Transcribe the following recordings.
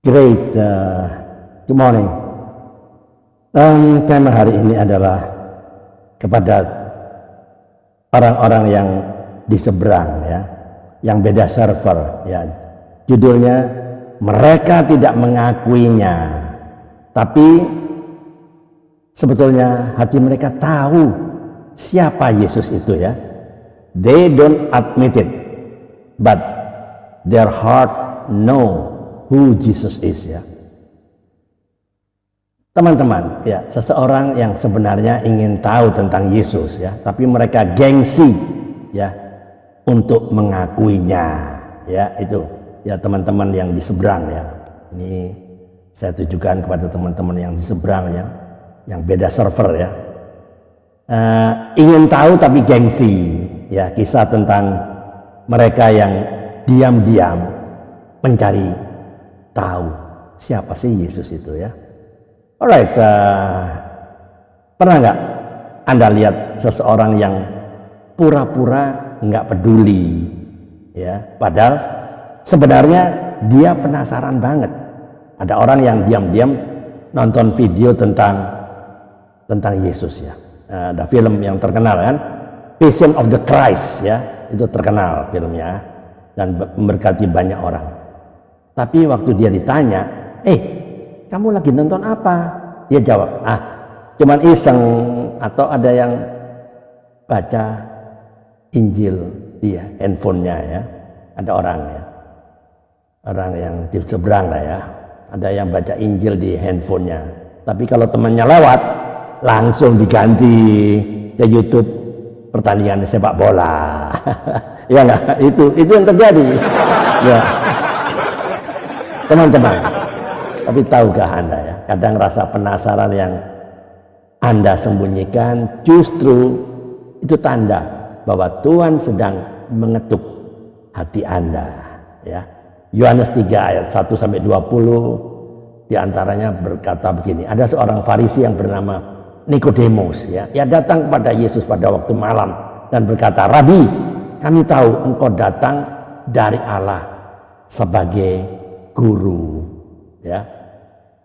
Great, good morning. Tema hari ini adalah kepada orang-orang yang di seberang, ya, yang beda server, ya. Judulnya, mereka tidak mengakuinya, tapi sebetulnya hati mereka tahu siapa Yesus itu, ya. They don't admit it, but their heart know who Jesus is, ya. Teman-teman, ya, seseorang yang sebenarnya ingin tahu tentang Yesus, ya, tapi mereka gengsi, ya, untuk mengakuinya, ya, itu, ya, teman-teman yang di seberang, ya. Ini saya tujukan kepada teman-teman yang di seberang, ya, yang beda server, ya. Ingin tahu tapi gengsi, ya, kisah tentang mereka yang diam-diam mencari tahu siapa sih Yesus itu, ya. Alright, pernah nggak Anda lihat seseorang yang pura-pura nggak peduli, ya, padahal sebenarnya dia penasaran banget. Ada orang yang diam-diam nonton video tentang Yesus, ya. Ada film yang terkenal, kan, Passion of the Christ, ya, itu terkenal filmnya dan memberkati banyak orang. Tapi waktu dia ditanya, kamu lagi nonton apa? Dia jawab, cuman iseng, atau ada yang baca Injil di handphonenya, ya. Ada orang, ya, orang yang di seberang lah, ya, ada yang baca Injil di handphonenya. Tapi kalau temannya lewat, langsung diganti ke YouTube pertandingan sepak bola. Ya enggak? Itu yang terjadi. Ya. Teman-teman, tapi tahukah Anda, ya, kadang rasa penasaran yang Anda sembunyikan justru itu tanda bahwa Tuhan sedang mengetuk hati Anda, ya. Yohanes 3 ayat 1 sampai 20 diantaranya berkata begini, ada seorang Farisi yang bernama Nikodemus, ya. Ia datang kepada Yesus pada waktu malam dan berkata, "Rabi, kami tahu engkau datang dari Allah sebagai guru." Ya.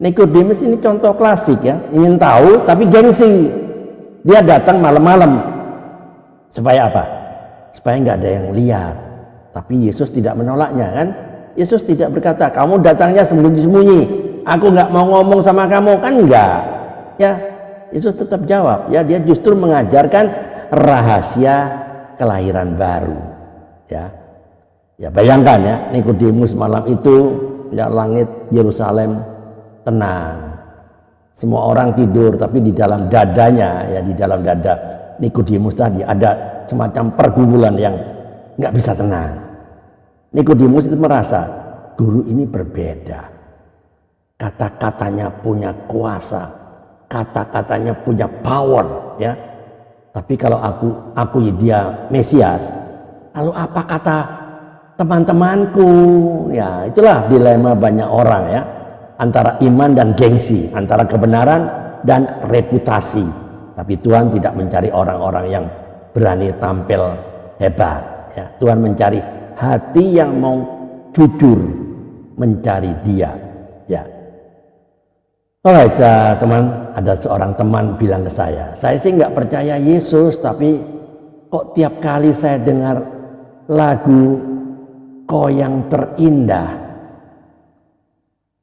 Nikodemus ini contoh klasik, ya, ingin tahu tapi gengsi. Dia datang malam-malam supaya apa? Supaya nggak ada yang lihat. Tapi Yesus tidak menolaknya, kan? Yesus tidak berkata, "Kamu datangnya sembunyi-sembunyi, aku nggak mau ngomong sama kamu," kan enggak, ya. Yesus tetap jawab, ya, dia justru mengajarkan rahasia kelahiran baru, ya. Ya, bayangkan, ya, Nikodemus malam itu, ya, langit Yerusalem tenang, semua orang tidur, tapi di dalam dadanya, ya, di dalam dada Nikodemus tadi ada semacam pergumulan yang nggak bisa tenang. Nikodemus itu merasa guru ini berbeda, kata-katanya punya kuasa, kata-katanya punya power, ya. Tapi kalau aku dia Mesias, lalu apa kata teman-temanku? Ya, itulah dilema banyak orang, ya, antara iman dan gengsi, antara kebenaran dan reputasi. Tapi Tuhan tidak mencari orang-orang yang berani tampil hebat, ya. Tuhan mencari hati yang mau jujur mencari Dia, ya. Alright, teman, ada seorang teman bilang ke saya sih nggak percaya Yesus, tapi kok tiap kali saya dengar lagu Kau Yang Terindah,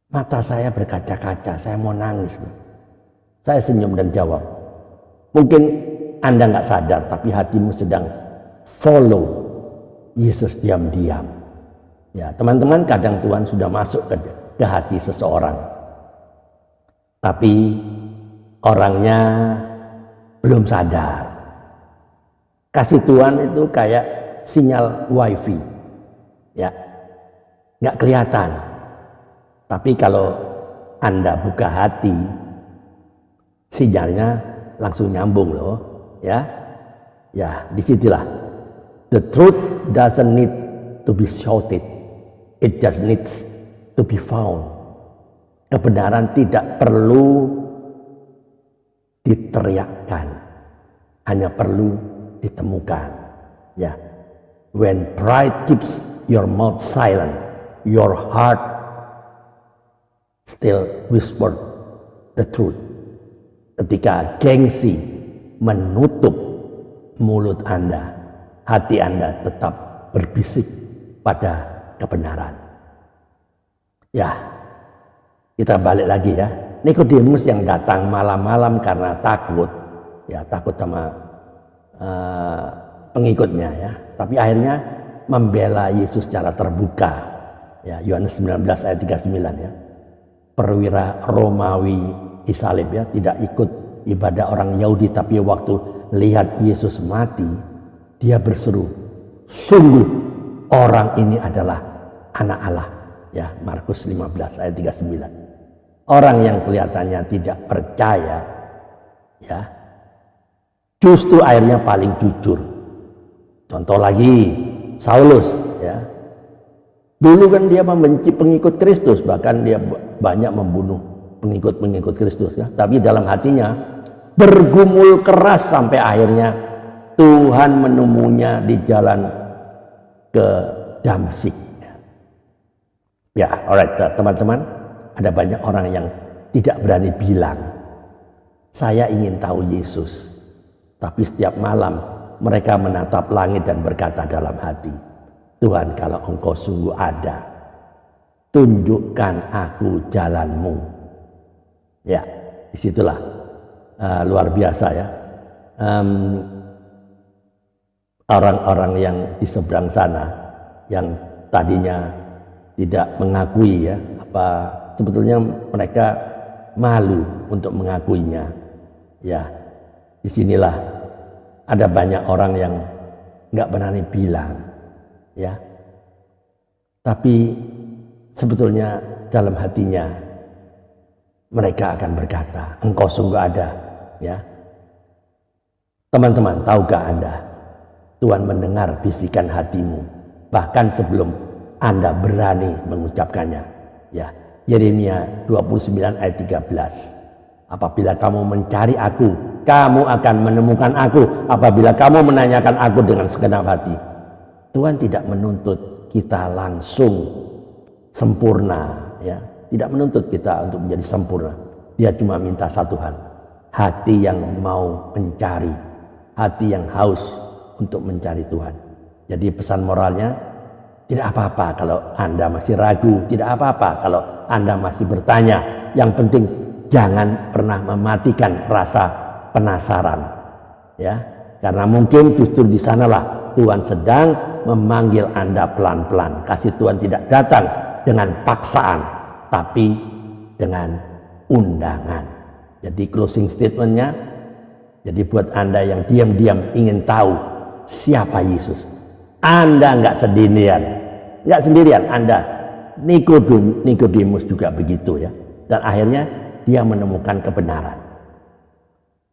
mata saya berkaca-kaca, saya mau nangis. Saya senyum dan jawab, mungkin Anda nggak sadar, tapi hatimu sedang follow Yesus diam-diam. Ya, teman-teman, kadang Tuhan sudah masuk ke hati seseorang, tapi orangnya belum sadar. Kasih Tuhan itu kayak sinyal wifi, ya, nggak kelihatan. Tapi kalau Anda buka hati, sinyalnya langsung nyambung loh, ya. Ya, disitulah the truth doesn't need to be shouted, it just needs to be found. Kebenaran tidak perlu diteriakkan, hanya perlu ditemukan, ya. When pride keeps your mouth silent, your heart still whisper the truth. Ketika gengsi menutup mulut Anda, hati Anda tetap berbisik pada kebenaran. Ya, kita balik lagi ya. Nikodemus yang datang malam-malam karena takut, ya takut sama pengikutnya ya. Tapi akhirnya membela Yesus secara terbuka. Ya, Yohanes 19 ayat 39 ya. Perwira Romawi disalib ya, tidak ikut ibadah orang Yahudi, tapi waktu lihat Yesus mati, dia berseru, sungguh orang ini adalah anak Allah. Ya, Markus 15 ayat 39. Orang yang kelihatannya tidak percaya, ya, justru akhirnya paling jujur. Contoh lagi, Saulus, ya. Dulu kan dia membenci pengikut Kristus, bahkan dia banyak membunuh pengikut-pengikut Kristus ya. Tapi dalam hatinya bergumul keras sampai akhirnya Tuhan menemunya di jalan ke Damsyik. Ya, alright teman-teman, ada banyak orang yang tidak berani bilang, saya ingin tahu Yesus. Tapi setiap malam mereka menatap langit dan berkata dalam hati, Tuhan, kalau Engkau sungguh ada, tunjukkan aku jalan-Mu. Ya, disitulah luar biasa ya. Orang-orang yang di seberang sana yang tadinya tidak mengakui ya, sebetulnya mereka malu untuk mengakuinya. Ya, disinilah ada banyak orang yang nggak berani bilang, ya. Tapi sebetulnya dalam hatinya mereka akan berkata, Engkau sungguh ada, ya. Teman-teman, tahukah Anda, Tuhan mendengar bisikan hatimu bahkan sebelum Anda berani mengucapkannya. Ya, Yeremia 29 ayat 13. Apabila kamu mencari aku, kamu akan menemukan aku. Apabila kamu menanyakan aku dengan segenap hati. Tuhan tidak menuntut kita langsung sempurna, ya. Tidak menuntut kita untuk menjadi sempurna. Dia cuma minta satu hal, hati yang mau mencari, hati yang haus untuk mencari Tuhan. Jadi pesan moralnya, tidak apa-apa kalau Anda masih ragu, tidak apa-apa kalau Anda masih bertanya. Yang penting jangan pernah mematikan rasa penasaran, ya. Karena mungkin justru di sanalah Tuhan sedang memanggil Anda pelan-pelan. Kasih Tuhan tidak datang dengan paksaan, tapi dengan undangan. Jadi closing statementnya, jadi buat Anda yang diam-diam ingin tahu siapa Yesus, Anda nggak sendirian, Anda. Nikodemus juga begitu ya. Dan akhirnya dia menemukan kebenaran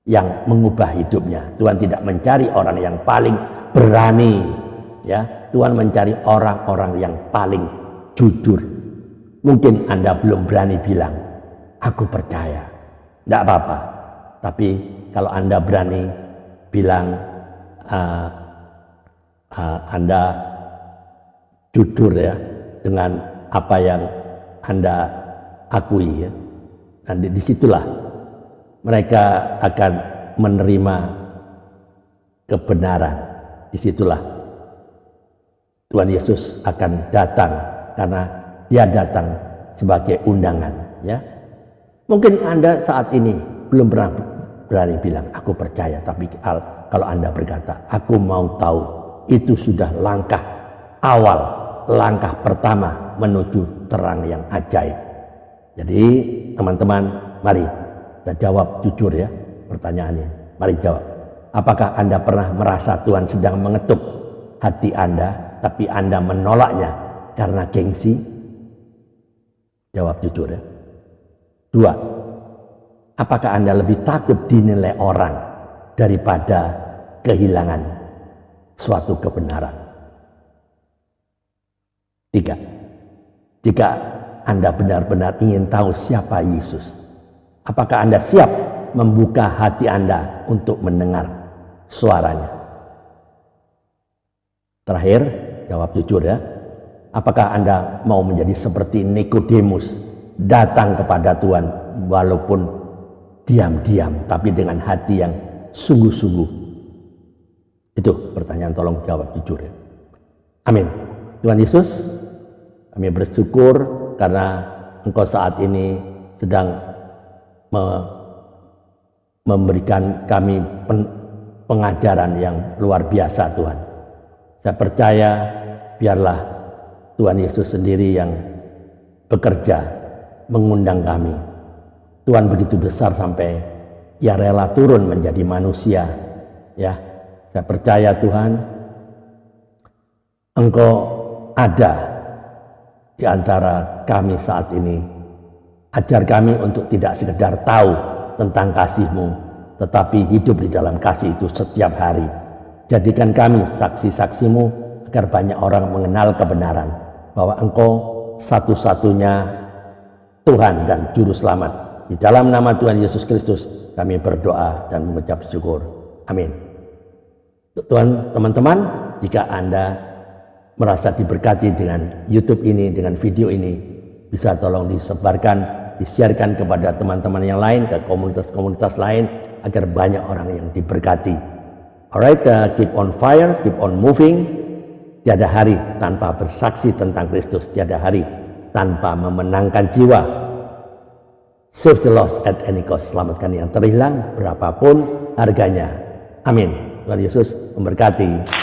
yang mengubah hidupnya. Tuhan tidak mencari orang yang paling berani, ya. Tuhan mencari orang-orang yang paling jujur. Mungkin Anda belum berani bilang, aku percaya. Tidak apa-apa. Tapi kalau Anda berani bilang, Anda jujur ya dengan apa yang Anda akui ya. Dan disitulah mereka akan menerima kebenaran. Disitulah Tuhan Yesus akan datang, karena dia datang sebagai undangan ya. Mungkin Anda saat ini belum pernah berani bilang aku percaya, tapi kalau Anda berkata aku mau tahu, itu sudah langkah awal, langkah pertama menuju terang yang ajaib. Jadi teman-teman, mari kita jawab jujur ya pertanyaannya. Mari jawab. Apakah Anda pernah merasa Tuhan sedang mengetuk hati Anda, tapi Anda menolaknya karena gengsi? Jawab jujur ya. 2. Apakah Anda lebih takut dinilai orang daripada kehilangan suatu kebenaran? 3. Jika Anda benar-benar ingin tahu siapa Yesus, apakah Anda siap membuka hati Anda untuk mendengar suaranya? Terakhir, jawab jujur ya. Apakah Anda mau menjadi seperti Nikodemus datang kepada Tuhan walaupun diam-diam, tapi dengan hati yang sungguh-sungguh? Itu pertanyaan, tolong jawab jujur ya. Amin. Tuhan Yesus, kami bersyukur karena Engkau saat ini sedang memberikan kami pengajaran yang luar biasa Tuhan. Saya percaya biarlah Tuhan Yesus sendiri yang bekerja mengundang kami. Tuhan begitu besar sampai ia rela turun menjadi manusia. Ya, saya percaya Tuhan, Engkau ada di antara kami saat ini. Ajar kami untuk tidak sekedar tahu tentang kasih-Mu, tetapi hidup di dalam kasih itu setiap hari. Jadikan kami saksi-saksi-Mu agar banyak orang mengenal kebenaran bahwa Engkau satu-satunya Tuhan dan Juru Selamat. Di dalam nama Tuhan Yesus Kristus kami berdoa dan mengucap syukur. Amin. Tuhan, teman-teman, jika Anda merasa diberkati dengan YouTube ini, dengan video ini, bisa tolong disebarkan, disiarkan kepada teman-teman yang lain, ke komunitas-komunitas lain, agar banyak orang yang diberkati. Alright, keep on fire, keep on moving. Tiada hari tanpa bersaksi tentang Kristus, tiada hari tanpa memenangkan jiwa. Save the lost at any cost. Selamatkan yang terhilang berapapun harganya. Amin. Tuhan Yesus memberkati.